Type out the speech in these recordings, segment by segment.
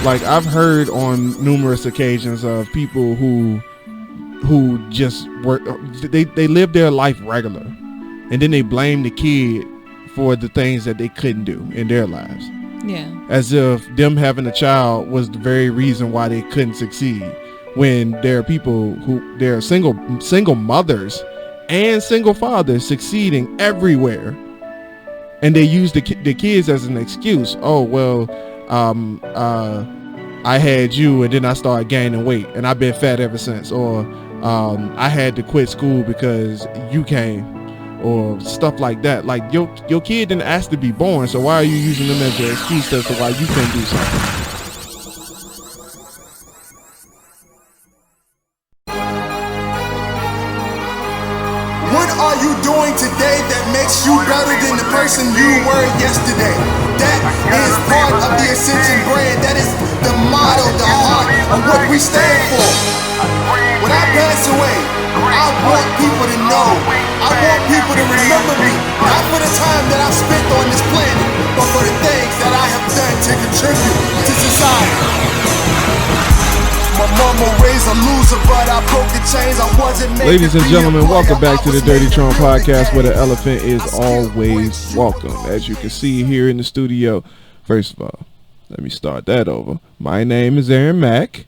Like, I've heard on numerous occasions of people who just work, they live their life regular, and then they blame the kid for the things that they couldn't do in their lives. Yeah. As if them having a child was the very reason why they couldn't succeed, when there are people who, there are single mothers and single fathers succeeding everywhere, and they use the kids as an excuse. Oh, well, I had you and then I started gaining weight and I've been fat ever since, or I had to quit school because you came, or stuff like that. Like, your kid didn't ask to be born, so why are you using them as an excuse as to why you can't do something? What are you doing today that makes you better than the person you were yesterday? That is part of the Ascension brand. That is the motto, the heart of what we stand for. When I pass away, I want people to know. I want people to remember me, not for the time that I've spent on this planet, but for the things that I have done to contribute to society. My mama raised a loser, but I broke the chains. I wasn't made. Ladies and gentlemen, welcome back to the Dirty Trump Podcast, where the elephant is always welcome. As you can see here in the studio, first of all, let me start that over. My name is Aaron Mack,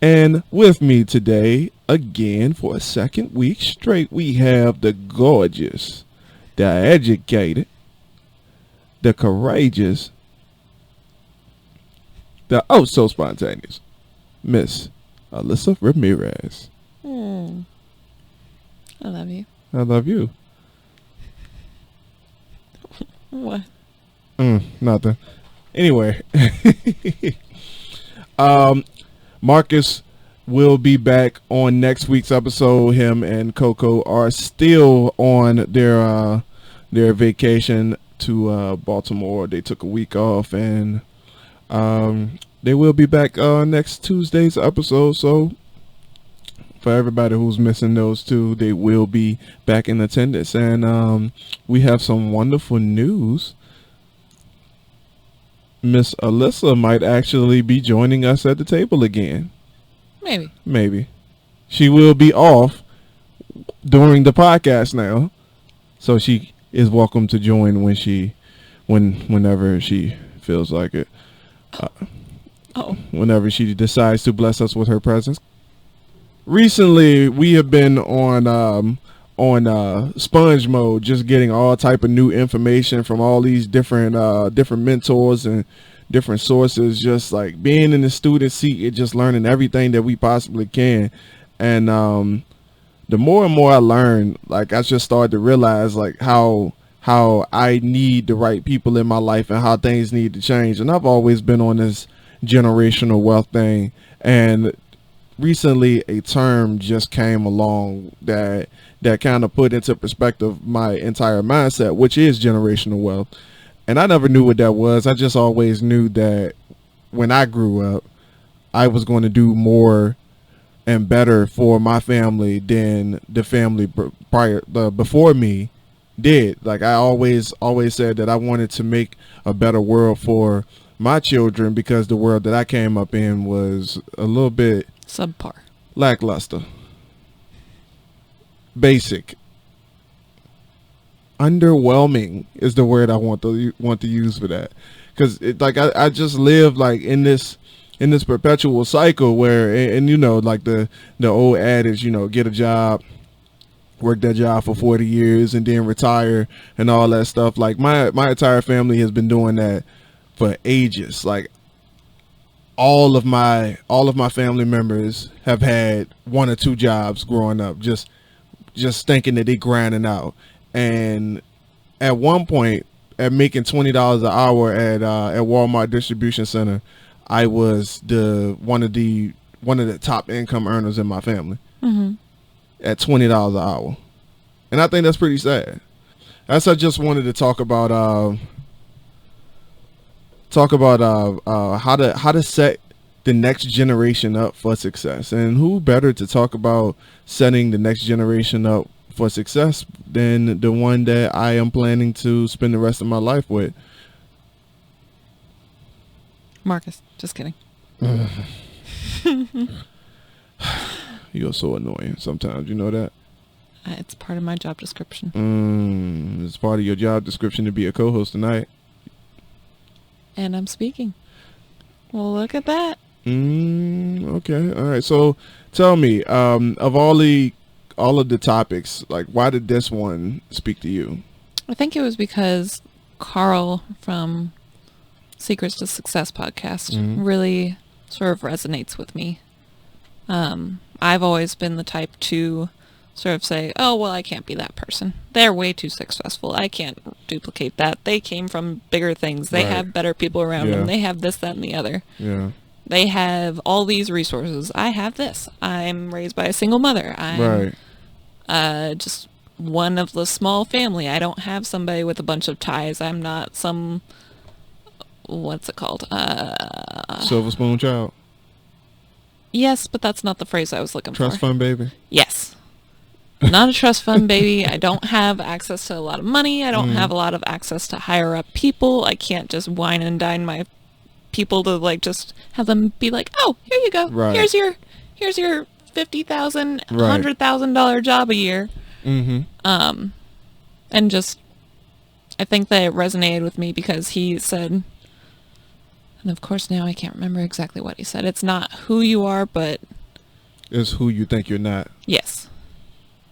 and with me today, again for a second week straight, we have the gorgeous, the educated, the courageous, the oh so spontaneous Miss Alyssa Ramirez. I love you. I love you. What? Nothing. Anyway, Marcus will be back on next week's episode. Him and Coco are still on their vacation to Baltimore. They took a week off, and they will be back next Tuesday's episode. So for everybody who's missing those two, they will be back in attendance. And we have some wonderful news. Miss Alyssa might actually be joining us at the table again. Maybe. She will be off during the podcast now, so she is welcome to join whenever she feels like it. Whenever she decides to bless us with her presence. Recently, we have been on sponge mode, just getting all type of new information from all these different mentors and different sources. Just like being in the student seat and just learning everything that we possibly can. And the more and more I learn, like, I just started to realize like how I need the right people in my life and how things need to change. And I've always been on this generational wealth thing, and recently a term just came along that kind of put into perspective my entire mindset, which is generational wealth. And I never knew what that was. I just always knew that when I grew up, I was going to do more and better for my family than the family before me did. Like, I always said that I wanted to make a better world for my children, because the world that I came up in was a little bit subpar, lackluster, basic, underwhelming is the word I want to use for that. Because I just live like in this perpetual cycle where, and you know, like the old adage, you know, get a job, work that job for 40 years and then retire and all that stuff. Like my entire family has been doing that for ages. Like all of my family members have had one or two jobs growing up, just thinking that they grinding out. And at one point, at making $20 an hour at Walmart distribution center, I was one of the top income earners in my family. Mm-hmm. At $20 an hour. And I think that's pretty sad. That's, I just wanted to talk about how to set the next generation up for success. And who better to talk about setting the next generation up for success than the one that I am planning to spend the rest of my life with. Marcus, just kidding. You're so annoying sometimes. You know that? It's part of my job description. It's part of your job description to be a co-host tonight. And I'm speaking. Well, look at that. Okay. All right. So tell me, of all of the topics, like, why did this one speak to you? I think it was because Carl from Secrets to Success podcast really sort of resonates with me. I've always been the type to sort of say, oh, well, I can't be that person. They're way too successful. I can't duplicate that. They came from bigger things. They have better people around them. They have this, that, and the other. Yeah. They have all these resources. I have this. I'm raised by a single mother. I'm just one of the small family. I don't have somebody with a bunch of ties. I'm not some, what's it called? Silver spoon child. Yes, but that's not the phrase I was looking for. Trust fund baby. Yes. Not a trust fund baby. I don't have access to a lot of money. I don't have a lot of access to higher up people. I can't just wine and dine my people to like just have them be like, oh, here you go. Right. Here's your $50,000, $100,000 job a year. And just, I think that it resonated with me because he said, and of course now I can't remember exactly what he said. It's not who you are, but It's who you think you're not. yes.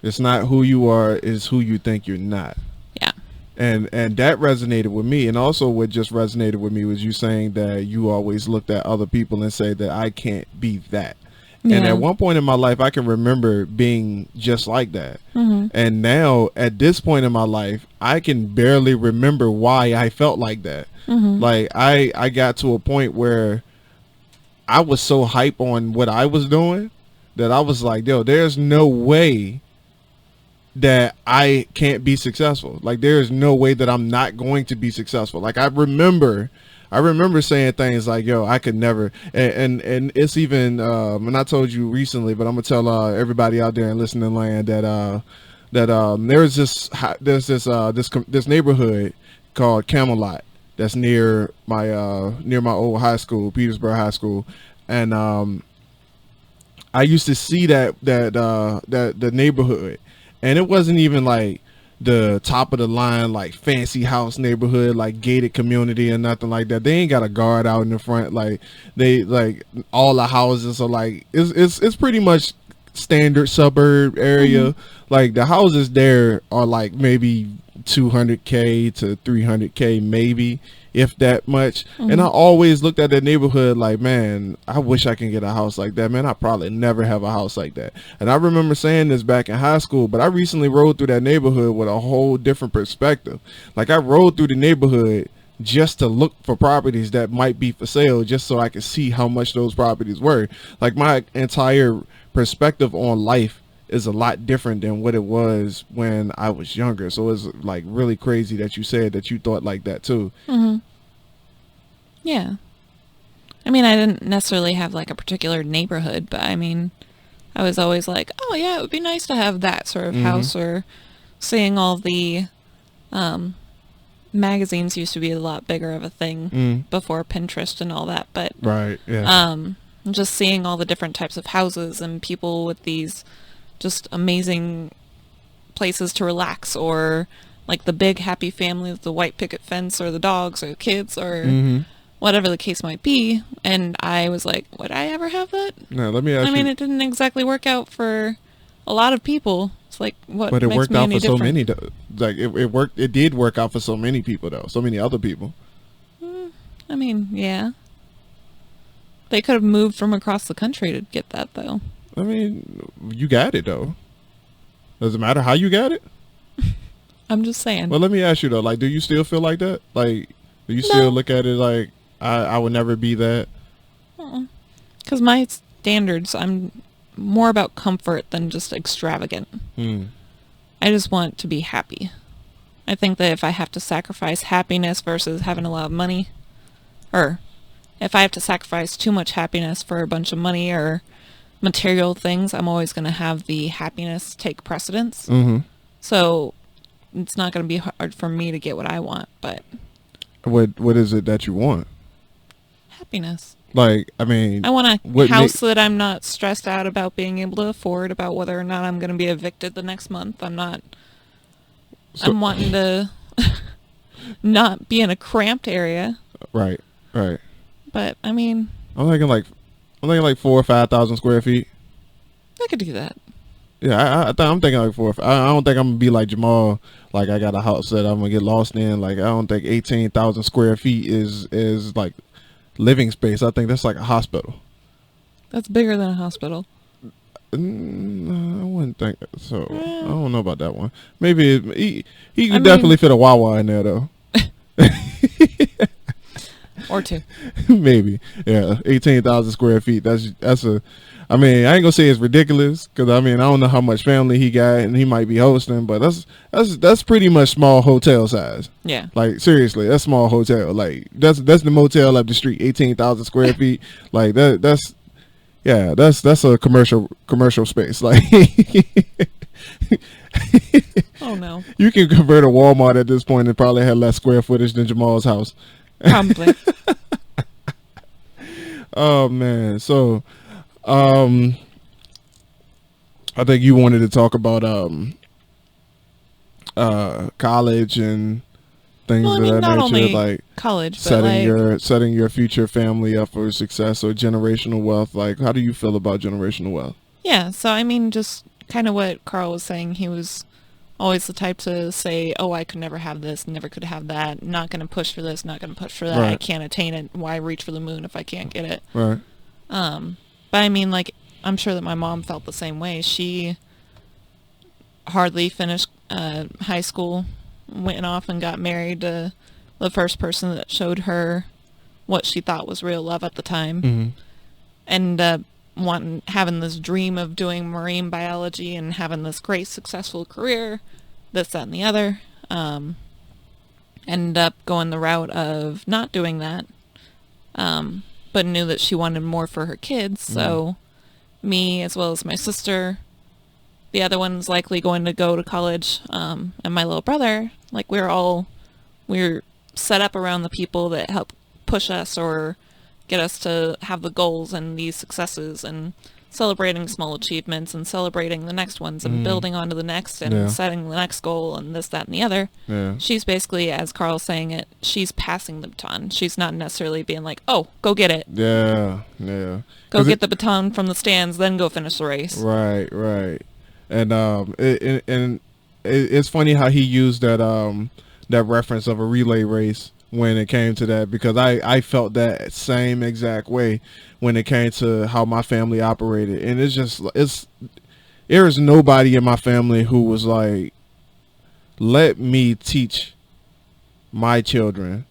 It's not who you are, it's who you think you're not. Yeah. And that resonated with me. And also what just resonated with me was you saying that you always looked at other people and say that I can't be that. And Yeah. at one point in my life, I can remember being just like that. And now at this point in my life, I can barely remember why I felt like that. Like I got to a point where I was so hype on what I was doing that I was like, yo, there's no way that I can't be successful. Like, there is no way that I'm not going to be successful. Like, I remember saying things like, yo, I could never, and it's even, and I told you recently, but I'm gonna tell everybody out there in listening land that there's this neighborhood called Camelot that's near my old high school, Petersburg High School, and I used to see the neighborhood. And it wasn't even like the top of the line, like fancy house neighborhood, like gated community or nothing like that. They ain't got a guard out in the front. Like they, like all the houses are like, it's pretty much standard suburb area. Like the houses there are like maybe 200K to 300K, maybe, if that much. And I always looked at that neighborhood like, man, I wish I can get a house like that. Man, I probably never have a house like that. And I remember saying this back in high school, but I recently rode through that neighborhood with a whole different perspective. Like, I rode through the neighborhood just to look for properties that might be for sale, just so I could see how much those properties were. Like, my entire perspective on life is a lot different than what it was when I was younger. So it's like really crazy that you said that you thought like that too. Yeah. I mean, I didn't necessarily have like a particular neighborhood, but I mean, I was always like, oh yeah, it would be nice to have that sort of house, or seeing all the magazines used to be a lot bigger of a thing before Pinterest and all that, but just seeing all the different types of houses and people with these just amazing places to relax, or like the big happy family with the white picket fence, or the dogs or the kids, or whatever the case might be. And I was like, would I ever have that? No, let me ask you. I mean, it didn't exactly work out for a lot of people. It's like, what but it makes worked me out any for so different? many like it worked. It did work out for so many people though, so many other people. I mean, yeah, they could have moved from across the country to get that though. I mean, you got it though. Does it matter how you got it? I'm just saying. Well, let me ask you though, like, do you still feel like that? Like, do you still look at it like, I would never be that? Because my standards, I'm more about comfort than just extravagant. I just want to be happy. I think that if I have to sacrifice happiness versus having a lot of money, or if I have to sacrifice too much happiness for a bunch of money or material things, I'm always going to have the happiness take precedence. So it's not going to be hard for me to get what I want, but What is it that you want? happiness. Like, I mean, I want a what house that I'm not stressed out about being able to afford, about whether or not I'm going to be evicted the next month. I'm wanting to not be in a cramped area. Right. But, I mean, I'm thinking like 4,000 or 5,000 square feet. I could do that. Yeah, I'm thinking like 4. I don't think I'm gonna be like Jamal. Like, I got a house that I'm gonna get lost in. Like, I don't think 18,000 square feet is like living space. I think that's like a hospital. That's bigger than a hospital. I wouldn't think so. I don't know about that one. Maybe he could definitely fit a Wawa in there though. Or two. Maybe. Yeah. 18,000 square feet. That's a. I mean, I ain't gonna say it's ridiculous because I mean I don't know how much family he got and he might be hosting, but that's pretty much small hotel size. Yeah. Like, seriously, that's small hotel. Like, that's the motel up the street, 18,000 square feet. Like that's a commercial space. Like, oh no. You can convert a Walmart at this point and probably have less square footage than Jamal's house. Probably. Oh man, so. I think you wanted to talk about college and things of that not nature, only like college, but setting your future family up for success or generational wealth. Like, how do you feel about generational wealth? Yeah, so I mean, just kind of what Carl was saying. He was always the type to say, "Oh, I could never have this, never could have that. Not going to push for this, not going to push for that. Right. I can't attain it. Why reach for the moon if I can't get it?" Right. But I mean, like, I'm sure that my mom felt the same way. She hardly finished high school, went off and got married to the first person that showed her what she thought was real love at the time. Mm-hmm. And having this dream of doing marine biology and having this great successful career, this, that, and the other. Ended up going the route of not doing that. But knew that she wanted more for her kids, so me, as well as my sister, the other one's likely going to go to college, and my little brother, like, we're set up around the people that help push us or get us to have the goals and these successes, and celebrating small achievements and celebrating the next ones and building on to the next and setting the next goal and this, that, and the other. Yeah. She's basically, as Carl's saying it, she's passing the baton. She's not necessarily being like, "Oh, go get it." Yeah. Go get the baton from the stands, then go finish the race. Right. And it's funny how he used that reference of a relay race when it came to that, because I felt that same exact way when it came to how my family operated. And there is nobody in my family who was like, let me teach my children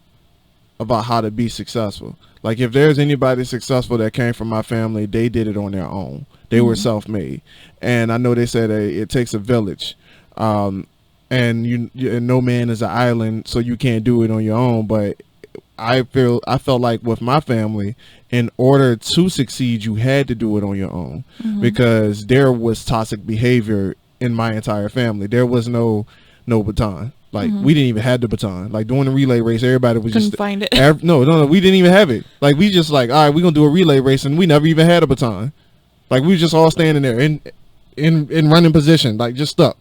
about how to be successful. Like, if there's anybody successful that came from my family, they did it on their own. They were self-made. And I know they said it takes a village. And no man is an island, so you can't do it on your own. But I felt like with my family, in order to succeed, you had to do it on your own, because there was toxic behavior in my entire family. There was no baton. Like, we didn't even have the baton. Like, during the relay race, everybody was Couldn't just find it. No, we didn't even have it. Like, we just like, all right, we're gonna do a relay race, and we never even had a baton. Like, we were just all standing there in running position, like, just stuck.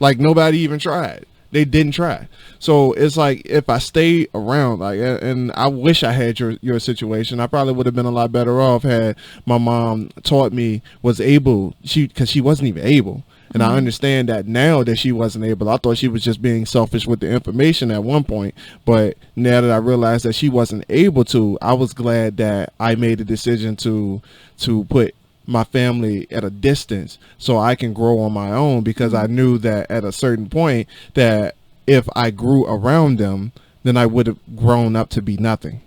Like, nobody even tried. They didn't try. So it's like, if I stay around, like, and I wish I had your situation, I probably would have been a lot better off had my mom taught me, because she wasn't even able. And I understand that now that she wasn't able. I thought she was just being selfish with the information at one point. But now that I realized that she wasn't able to, I was glad that I made the decision to put my family at a distance so I can grow on my own, because I knew that at a certain point that if I grew around them, then I would have grown up to be nothing.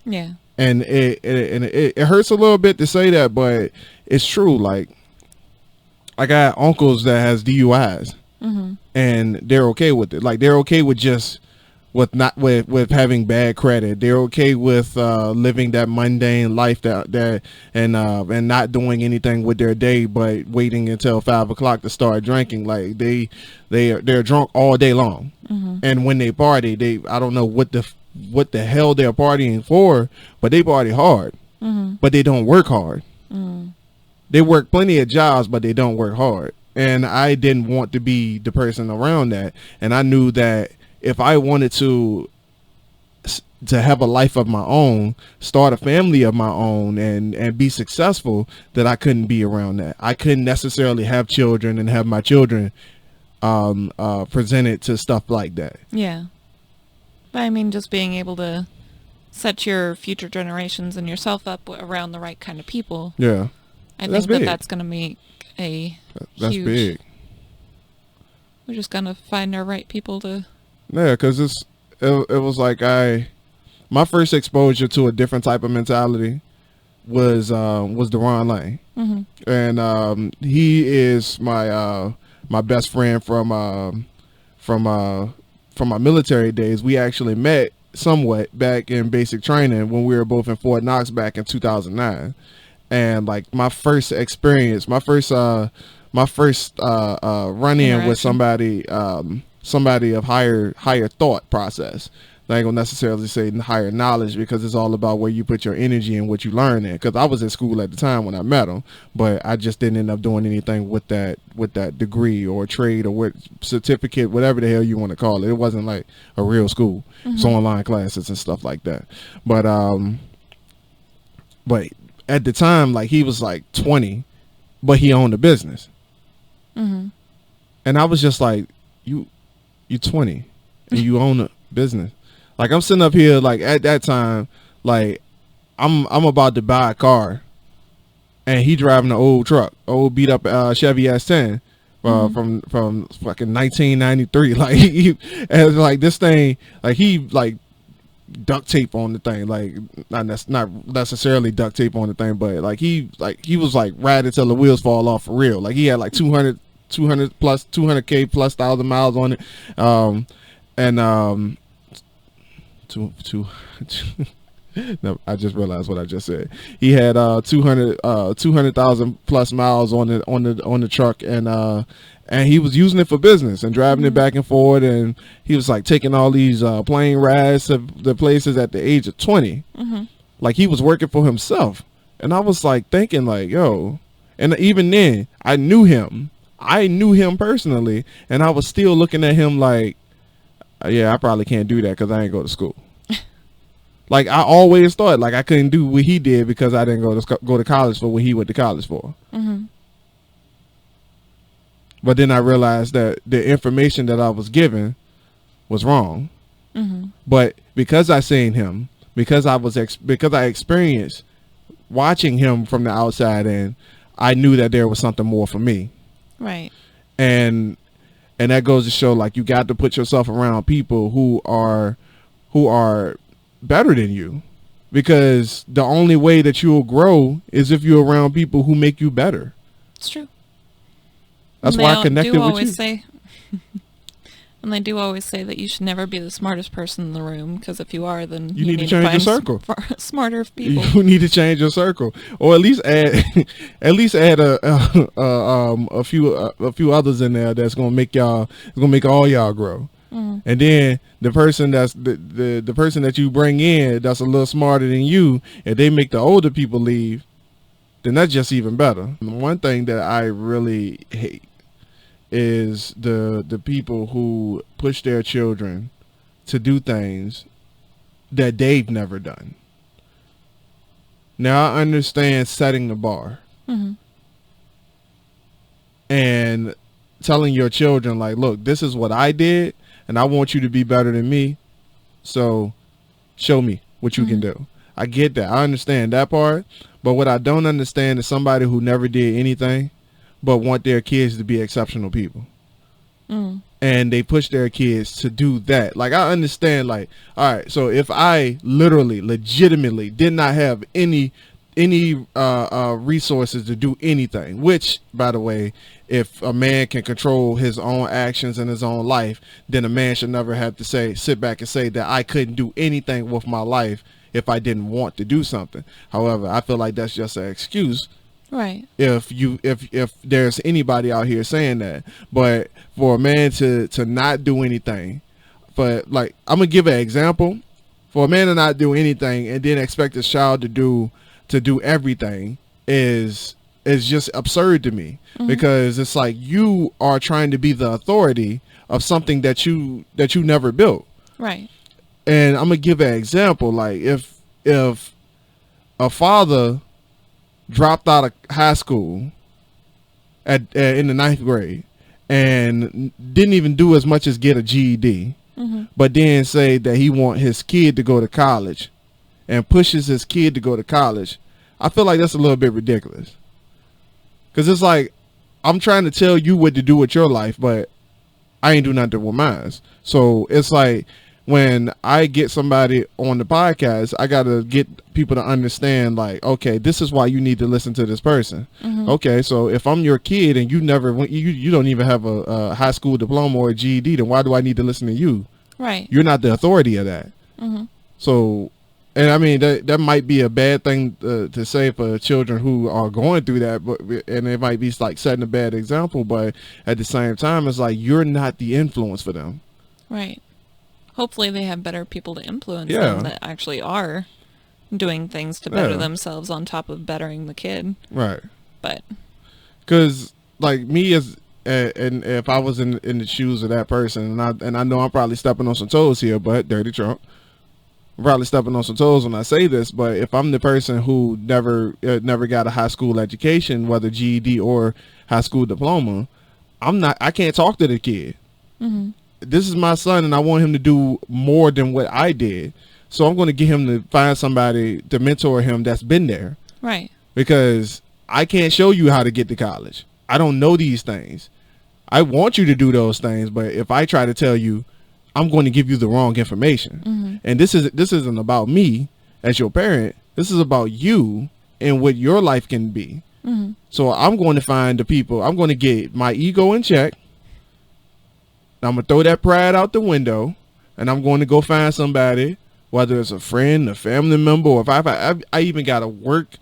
Yeah. And it hurts a little bit to say that, but it's true. Like, I got uncles that has DUIs, and they're okay with it. Like, they're okay with just with having bad credit. They're okay with living that mundane life and not doing anything with their day, but waiting until 5 o'clock to start drinking. Like, they're drunk all day long, and when they party, I don't know what the hell they're partying for, but they party hard. but they don't work hard. They work plenty of jobs, but they don't work hard. And I didn't want to be the person around that. And I knew that if I wanted to have a life of my own, start a family of my own, and be successful, that I couldn't be around that. I couldn't necessarily have children and have my children presented to stuff like that. Yeah. But I mean, just being able to set your future generations and yourself up around the right kind of people. Yeah. I That's think big. that's going to make a That's huge... big. We're just going to find our right people to... Yeah, because it was like my first exposure to a different type of mentality was Deron Lane. And he is my best friend from my military days. We actually met somewhat back in basic training when we were both in Fort Knox back in 2009. And like my first experience, my first run in with somebody of higher thought process. I ain't gonna necessarily say higher knowledge, because it's all about where you put your energy and what you learn in. Because I was in school at the time when I met him, but I just didn't end up doing anything with that degree or trade or what certificate, whatever the hell you want to call it. It wasn't like a real school. It's online classes and stuff like that. But at the time, like, he was like 20, but he owned a business. And I was just like, you 20 and you own a business. Like, I'm sitting up here, like, at that time, like, I'm about to buy a car, and he driving an old truck, old beat up Chevy S10 from fucking 1993. Like, and like this thing, like, he like duct tape on the thing, like not necessarily duct tape on the thing, but like he was like riding till the wheels fall off for real. Like, he had like 200 plus 200K plus 1,000 miles on it, and no, I just realized what I just said. He had 200,000 plus miles on the truck, and he was using it for business and driving it back and forth, and he was like taking all these plane rides to the places at the age of 20. Like, he was working for himself, and I was like thinking like, yo, and even then I knew him personally, and I was still looking at him like, yeah, I probably can't do that because I ain't go to school. Like, I always thought like I couldn't do what he did because I didn't go to college for what he went to college for. But then I realized that the information that I was given was wrong. But because I seen him, because I experienced watching him from the outside in, I knew that there was something more for me. Right. And that goes to show, like, you got to put yourself around people who are better than you, because the only way that you'll grow is if you're around people who make you better. It's true. That's why I connected with you. And they do always say that you should never be the smartest person in the room, because if you are, then you need to change your circle. Smarter people. You need to change your circle, or at least add a few others in there that's gonna make all y'all grow. And then the person that's the person that you bring in that's a little smarter than you, if they make the older people leave, then that's just even better. One thing that I really hate is the people who push their children to do things that they've never done. Now, I understand setting the bar and telling your children, like, look, this is what I did, and I want you to be better than me, so show me what you can do. I get that. I understand that part. But what I don't understand is somebody who never did anything but want their kids to be exceptional people. And they push their kids to do that. Like, I understand, like, all right, so if I legitimately did not have any resources to do anything, which, by the way, if a man can control his own actions in his own life, then a man should never have to sit back and say that I couldn't do anything with my life if I didn't want to do something. However, I feel like that's just an excuse. Right. If there's anybody out here saying that, but for a man to not do anything, but like, I'm gonna give an example. For a man to not do anything and then expect his child to do to do everything is just absurd to me, because it's like you are trying to be the authority of something that you never built. Right. And I'm gonna give an example. Like if a father dropped out of high school in the 9th grade and didn't even do as much as get a GED, but then say that he want his kid to go to college and pushes his kid to go to college, I feel like that's a little bit ridiculous. Because it's like, I'm trying to tell you what to do with your life, but I ain't do nothing with mine. So it's like, when I get somebody on the podcast, I got to get people to understand, like, okay, this is why you need to listen to this person. Okay, so if I'm your kid and you don't even have a high school diploma or a GED, then why do I need to listen to you? Right. You're not the authority of that. So, and I mean, that might be a bad thing to say for children who are going through that, and it might be like setting a bad example, but at the same time, it's like, you're not the influence for them. Right. Hopefully they have better people to influence them that actually are doing things to better themselves on top of bettering the kid. Right. But because like me and if I was in the shoes of that person, and I know I'm probably stepping on some toes here, but dirty Trump, I'm probably stepping on some toes when I say this, but if I'm the person who never got a high school education, whether GED or high school diploma, I can't talk to the kid. This is my son, and I want him to do more than what I did. So I'm going to get him to find somebody to mentor him that's been there. Right. Because I can't show you how to get to college. I don't know these things. I want you to do those things, but if I try to tell you, I'm going to give you the wrong information. And this isn't about me as your parent. This is about you and what your life can be. So I'm going to find the people. I'm going to get my ego in check. I'm going to throw that pride out the window, and I'm going to go find somebody, whether it's a friend, a family member, or if I even got to work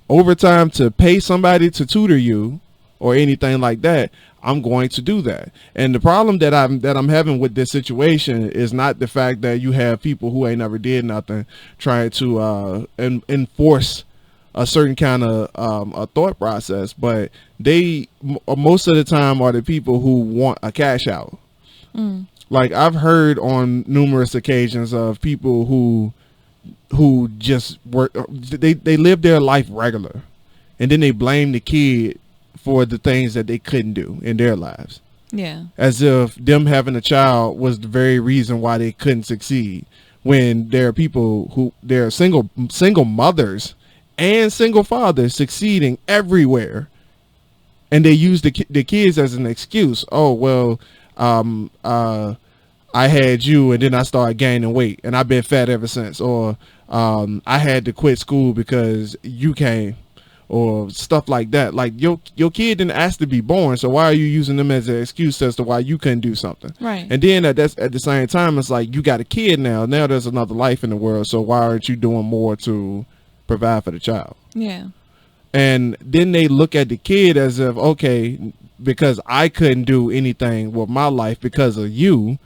overtime to pay somebody to tutor you or anything like that, I'm going to do that. And the problem that I'm having with this situation is not the fact that you have people who ain't never did nothing trying to enforce a certain kind of a thought process, but they most of the time are the people who want a cash out. Like I've heard on numerous occasions of people who just work, they live their life regular, and then they blame the kid for the things that they couldn't do in their lives. Yeah. As if them having a child was the very reason why they couldn't succeed, when there are people who they're single mothers and single fathers succeeding everywhere, and they use the kids as an excuse. Oh, well, I had you and then I started gaining weight and I've been fat ever since, or I had to quit school because you came, or stuff like that. Like your kid didn't ask to be born, so why are you using them as an excuse as to why you couldn't do something? Right. And then at the same time, it's like, you got a kid now there's another life in the world, so why aren't you doing more to provide for the child? Yeah. And then they look at the kid as if, okay, because I couldn't do anything with my life because of you,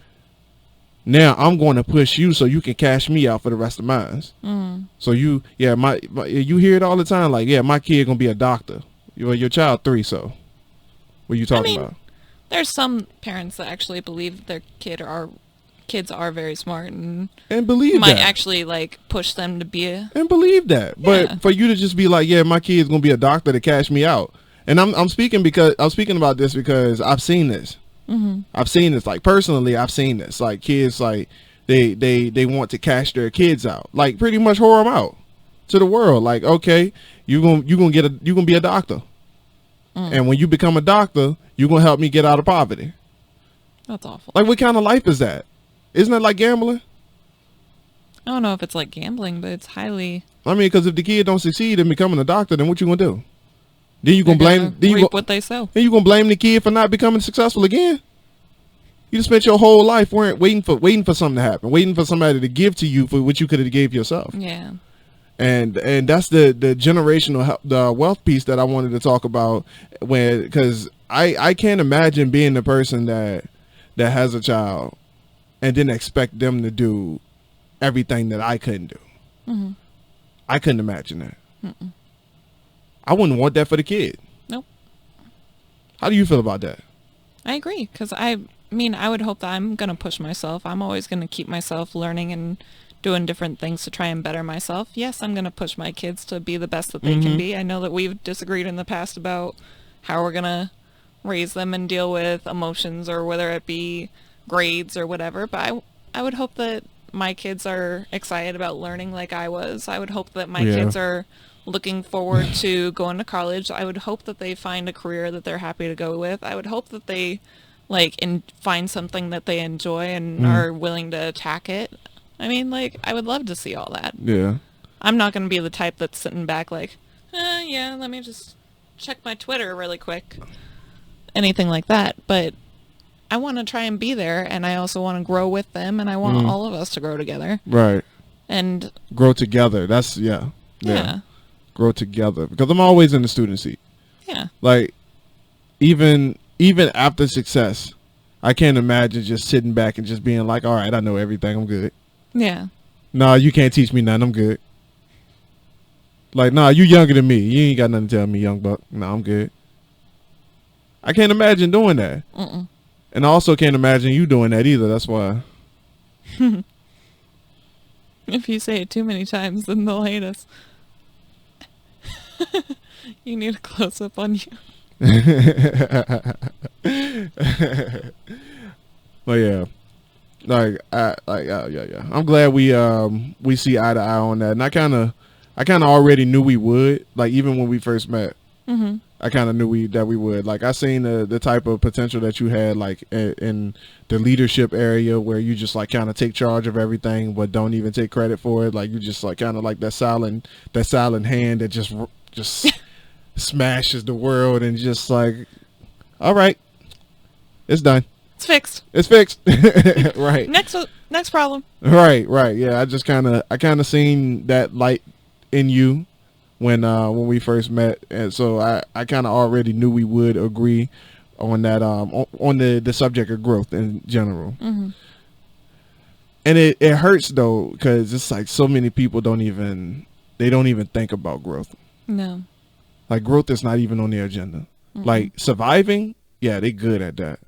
now I'm going to push you so you can cash me out for the rest of mine. So you hear it all the time, like, yeah, my kid gonna be a doctor. Your child 3, so what are you talking about? There's some parents that actually believe their kids are very smart and believe might that. Actually like push them to be and believe that. But for you to just be like, yeah, my kid's gonna be a doctor to cash me out. And I'm speaking about this because I've seen this. I've seen this, like, personally. I've seen this, like, kids, like, they want to cash their kids out, like, pretty much whore them out to the world. Like, okay, you gonna be a doctor, and when you become a doctor, you're gonna help me get out of poverty. That's awful. Like, what kind of life is that? Isn't that like gambling? I don't know if it's like gambling, but it's highly. I mean, because if the kid don't succeed in becoming a doctor, then what you gonna do? Then you gonna blame what they sell. Then you gonna blame the kid for not becoming successful again? You just spent your whole life waiting for something to happen, waiting for somebody to give to you for what you could have gave yourself. Yeah. And that's the generational the wealth piece that I wanted to talk about, because I can't imagine being the person that has a child and then expect them to do everything that I couldn't do. I couldn't imagine that. I wouldn't want that for the kid. Nope. How do you feel about that? I agree, because I mean, I would hope that I'm going to push myself. I'm always going to keep myself learning and doing different things to try and better myself. Yes, I'm going to push my kids to be the best that they can be. I know that we've disagreed in the past about how we're going to raise them and deal with emotions, or whether it be grades or whatever, but I would hope that my kids are excited about learning like I was. I would hope that my kids are looking forward to going to college. I would hope that they find a career that they're happy to go with. I would hope that they find something that they enjoy and are willing to attack it. I mean, I would love to see all that. Yeah. I'm not going to be the type that's sitting back yeah, let me just check my Twitter really quick. Anything like that. But I want to try and be there, and I also want to grow with them, and I want all of us to grow together. Right. And grow together. That's, yeah. Grow together. Because I'm always in the student seat. Yeah. Even after success, I can't imagine just sitting back and just being like, all right, I know everything. I'm good. Yeah. No, you can't teach me nothing. I'm good. Nah, you younger than me. You ain't got nothing to tell me, young buck. No, I'm good. I can't imagine doing that. And I also can't imagine you doing that either. That's why. If you say it too many times, then they'll hate us. You need a close-up on you. But yeah. Yeah. I'm glad we see eye to eye on that. And I kind of already knew we would. Even when we first met. I kind of knew that we would. I seen the type of potential that you had, in the leadership area, where you just kind of take charge of everything, but don't even take credit for it. You just kind of that silent hand that just smashes the world, and just all right, it's done. It's fixed. It's fixed. Right. Next problem. Right. Yeah. I kind of seen that light in you when we first met, and so I kind of already knew we would agree on that on the subject of growth in general. And it hurts though, because it's so many people don't even think about growth. No. Growth is not even on their agenda. Surviving, yeah, they good at that,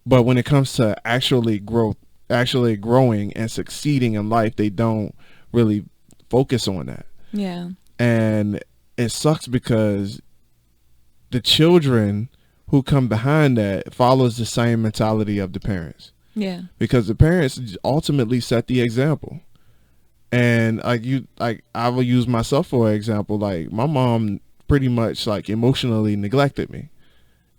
but when it comes to actually growing and succeeding in life, they don't really focus on that. Yeah. And it sucks because the children who come behind that follows the same mentality of the parents. Yeah. Because the parents ultimately set the example. And I will use myself for example. My mom pretty much emotionally neglected me.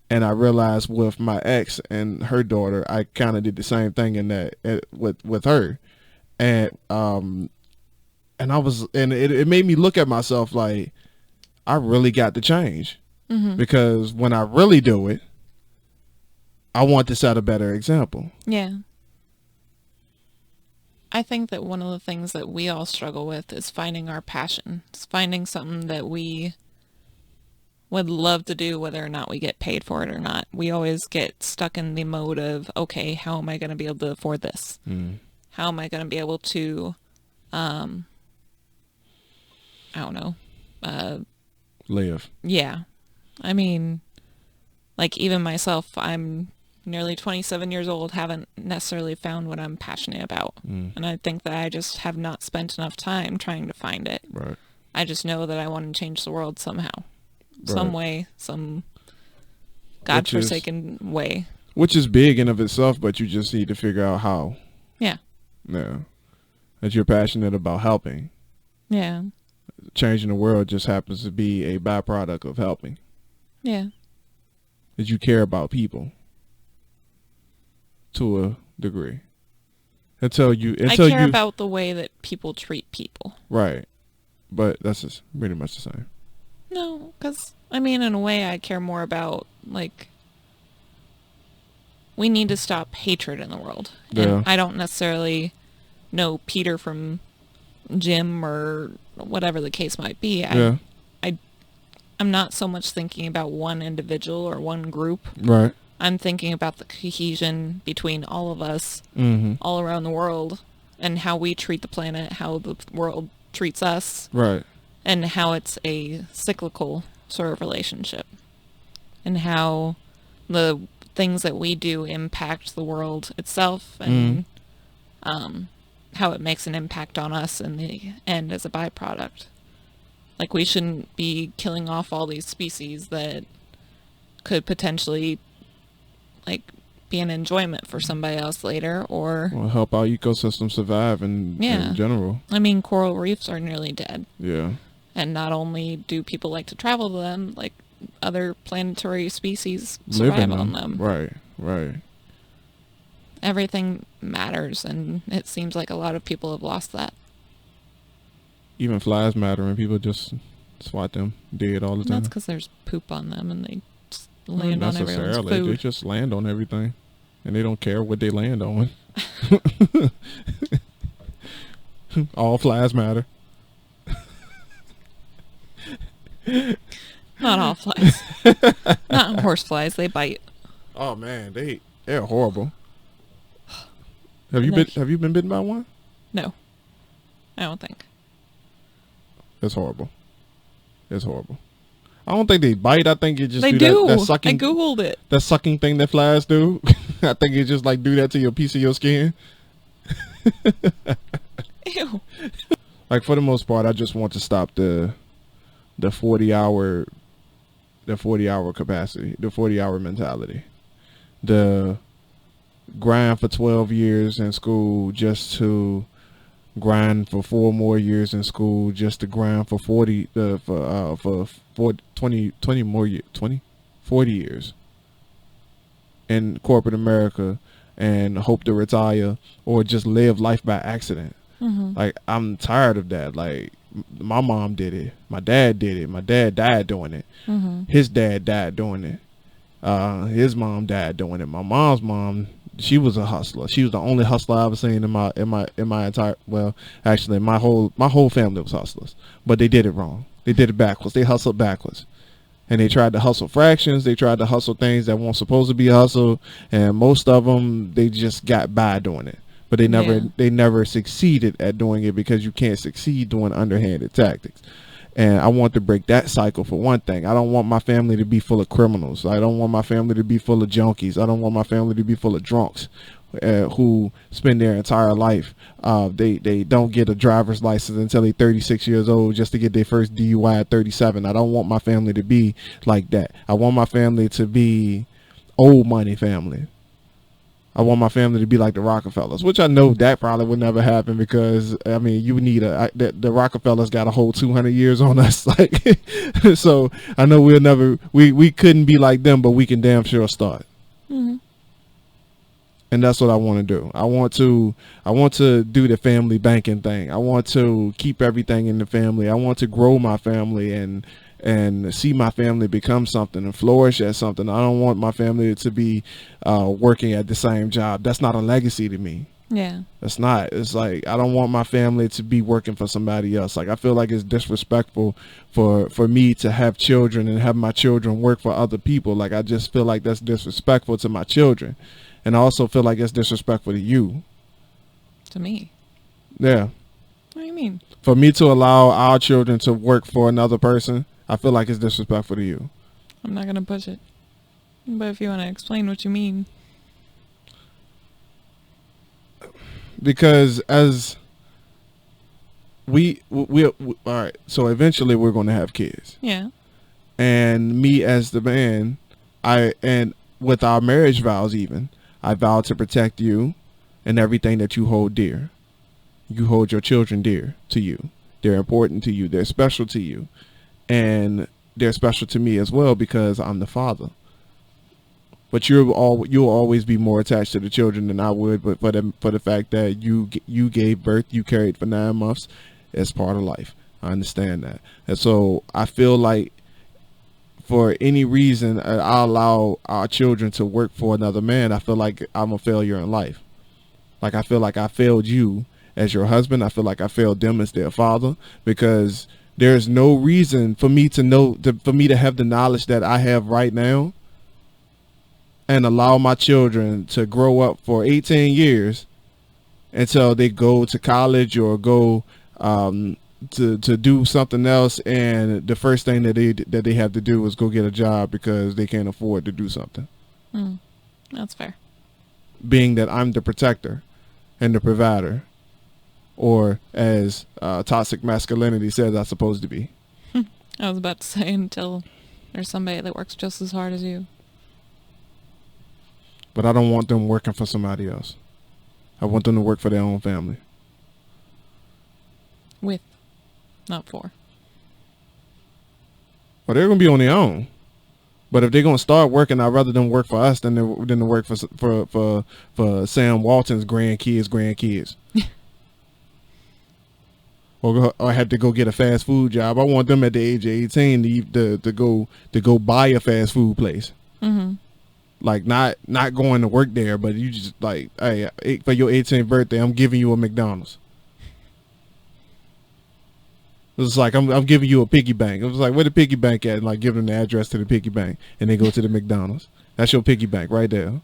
And I realized with my ex and her daughter, I kind of did the same thing in that with her. And it made me look at myself I really got to change. Because when I really do it, I want to set a better example. Yeah. I think that one of the things that we all struggle with is finding our passion. It's finding something that we would love to do, whether or not we get paid for it or not. We always get stuck in the mode of, okay, how am I going to be able to afford this? How am I going to be able to, I don't know, live. Yeah. I mean, even myself, I'm nearly 27 years old, haven't necessarily found what I'm passionate about. And I think that I just have not spent enough time trying to find it. Right. I just know that I want to change the world somehow. Some way, some godforsaken way. Which is big in of itself, but you just need to figure out how. Yeah. Yeah. That you're passionate about helping. Yeah. Changing the world just happens to be a byproduct of helping. Yeah. That you care about people to a degree. I care about the way that people treat people. Right. But that's just pretty much the same. No, because, in a way, I care more about, we need to stop hatred in the world. Yeah. And I don't necessarily know Peter from Jim or whatever the case might be. I'm not so much thinking about one individual or one group. Right. I'm thinking about the cohesion between all of us, all around the world, and how we treat the planet, how the world treats us. Right. and how it's a cyclical sort of relationship, and how the things that we do impact the world itself, and how it makes an impact on us in the end as a byproduct. Like, we shouldn't be killing off all these species that could potentially, like, be an enjoyment for somebody else later, or help our ecosystem survive in general. I mean, coral reefs are nearly dead. Yeah. And not only do people like to travel to them, like, other planetary species Live survive in on them. Right. Everything matters, and it seems like a lot of people have lost that. Even flies matter, and people just swat them dead all the time. That's because there's poop on them, and they just land on everyone's food. They just land on everything, and they don't care what they land on. All flies matter. Not all flies. Not horse flies. They bite. Oh man, they're horrible. Have you been bitten by one? No, I don't think. It's horrible. It's horrible. I don't think they bite. I think it just they do. That sucking. I googled it. That sucking thing that flies do. I think it just like do that to your piece of your skin. Ew. Like, for the most part, I just want to stop the 40-hour capacity, the 40-hour mentality, the grind for 12 years in school just to grind for 4 more years in school just to grind for 40 years in corporate America and hope to retire or just live life by accident. Like, I'm tired of that. Like, my mom did it, my dad did it, my dad died doing it, his dad died doing it, his mom died doing it. My mom's mom, she was a hustler. She was the only hustler I ever seen in my entire, well, actually my whole family was hustlers, but they did it wrong. They did it backwards. They hustled backwards, and they tried to hustle fractions. They tried to hustle things that weren't supposed to be hustled, and most of them, they just got by doing it. But they never succeeded at doing it, because you can't succeed doing underhanded tactics. And I want to break that cycle, for one thing. I don't want my family to be full of criminals. I don't want my family to be full of junkies. I don't want my family to be full of drunks who spend their entire life. They don't get a driver's license until they're 36 years old just to get their first DUI at 37. I don't want my family to be like that. I want my family to be old money family. I want my family to be like the Rockefellers, which I know that probably would never happen, because I mean, you need the Rockefellers got a whole 200 years on us, like, so I know we couldn't be like them, but we can damn sure start. And that's what I want to do. I want to do the family banking thing. I want to keep everything in the family. I want to grow my family and see my family become something and flourish at something. I don't want my family to be working at the same job. That's not a legacy to me. Yeah. That's not. It's like, I don't want my family to be working for somebody else. Like, I feel like it's disrespectful for me to have children and have my children work for other people. Like, I just feel like that's disrespectful to my children. And I also feel like it's disrespectful to you. To me? Yeah. What do you mean? For me to allow our children to work for another person, I feel like it's disrespectful to you. I'm not going to push it. But if you want to explain what you mean. Because as we all right, so eventually we're going to have kids. Yeah. And me as the man, and with our marriage vows even, I vow to protect you and everything that you hold dear. You hold your children dear to you. They're important to you. They're special to you. And they're special to me as well, because I'm the father. But you'll always be more attached to the children than I would. But for the fact that you gave birth, you carried for 9 months, it's part of life. I understand that. And so I feel like, for any reason I allow our children to work for another man, I feel like I'm a failure in life. Like, I feel like I failed you as your husband. I feel like I failed them as their father, because there's no reason for me to have the knowledge that I have right now and allow my children to grow up for 18 years until they go to college or go to do something else, and the first thing that they have to do is go get a job because they can't afford to do something. That's fair. Being that I'm the protector and the provider, or as toxic masculinity says I'm supposed to be. I was about to say, until there's somebody that works just as hard as you. But I don't want them working for somebody else. I want them to work for their own family. With, not for. Well, they're gonna be on their own. But if they're gonna start working, I'd rather them work for us than to work for Sam Walton's grandkids. Or have to go get a fast food job. I want them at the age of 18 to go buy a fast food place. Like not going to work there, but you just like, hey, for your 18th birthday, I'm giving you a McDonald's. It's like I'm giving you a piggy bank. It was like, where the piggy bank at? And like, give them the address to the piggy bank, and they go to the McDonald's. That's your piggy bank right there.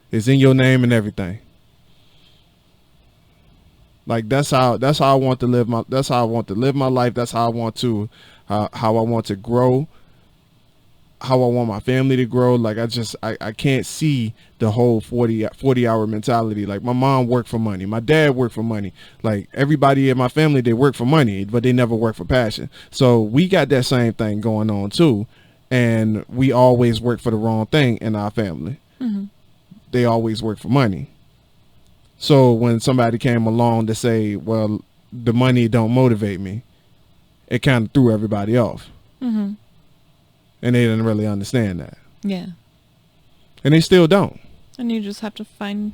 It's in your name and everything. Like that's how I want to live my life. That's how I want to grow. How I want my family to grow. Like I can't see the whole 40-hour mentality. Like my mom worked for money. My dad worked for money. Like everybody in my family, they work for money, but they never work for passion. So we got that same thing going on too. And we always work for the wrong thing in our family. They always work for money. So when somebody came along to say, well, the money don't motivate me, it kind of threw everybody off. And they didn't really understand that. Yeah. And they still don't. And you just have to find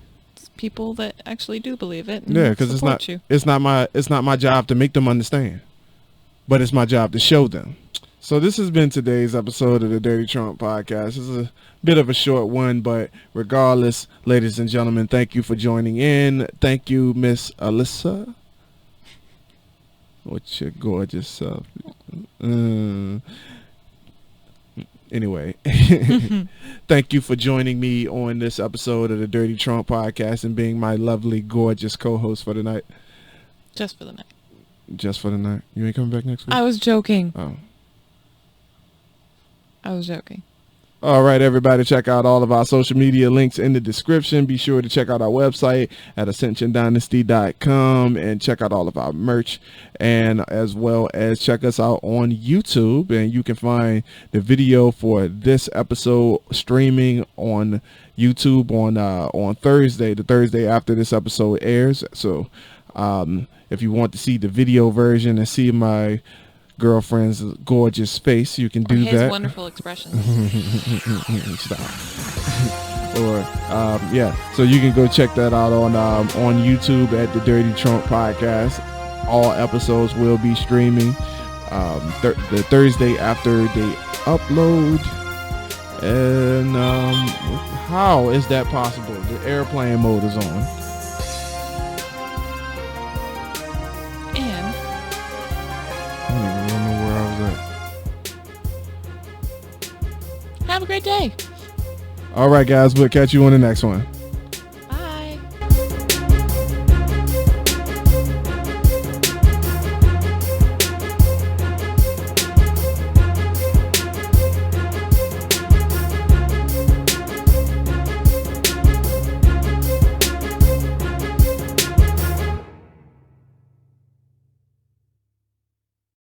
people that actually do believe it. And yeah, because it's not my job to make them understand, but it's my job to show them. So this has been today's episode of the Dirty Trump Podcast. This is a bit of a short one, but regardless, ladies and gentlemen, thank you for joining in. Thank you, Miss Alyssa. What's your gorgeous self? Anyway, thank you for joining me on this episode of the Dirty Trump Podcast and being my lovely, gorgeous co-host for the night. Just for the night. Just for the night. You ain't coming back next week? I was joking. Oh. I was joking. All right, everybody, check out all of our social media links in the description. Be sure to check out our website at ascensiondynasty.com and check out all of our merch, and as well as check us out on YouTube. And you can find the video for this episode streaming on YouTube on Thursday, the Thursday after this episode airs. So if you want to see the video version and see my girlfriend's gorgeous face, you can do his that. Wonderful expressions. Stop. Or so you can go check that out on YouTube at the Dirty Trump Podcast. All episodes will be streaming the Thursday after they upload. And how is that possible? The airplane mode is on. I don't even know where I was at. Have a great day. All right, guys. We'll catch you on the next one.